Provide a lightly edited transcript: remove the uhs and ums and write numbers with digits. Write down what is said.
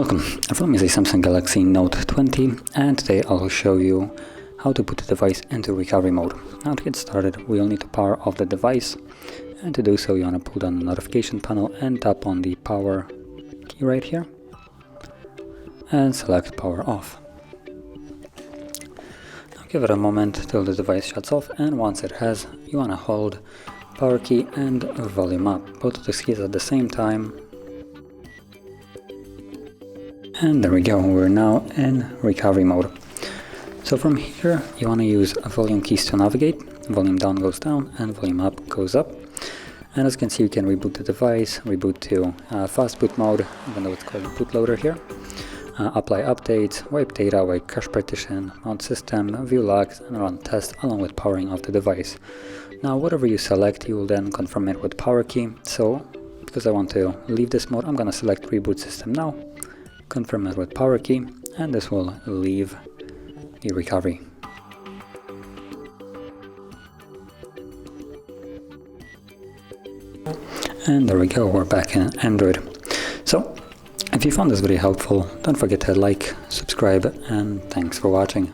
Welcome, from me is a Samsung Galaxy Note 20, and today I'll show you how to put the device into recovery mode. Now to get started, we'll need to power off the device, and to do so you want to pull down the notification panel and tap on the power key right here and select power off. Now give it a moment till the device shuts off, and once it has, you want to hold power key and volume up, both of the keys at the same time. And there we go, we're now in recovery mode. So from here you want to use volume keys to navigate. Volume down goes down and volume up goes up. And as you can see, you can reboot the device, reboot to fast boot mode, even though it's called bootloader here. Apply updates, wipe data, wipe cache partition, mount system, view logs, and run test along with powering off the device. Now whatever you select, you will then confirm it with power key. So because I want to leave this mode, I'm going to select reboot system now. Confirm it with power key, and this will leave the recovery. And there we go, we're back in Android. So if you found this video helpful, don't forget to like, subscribe, and thanks for watching.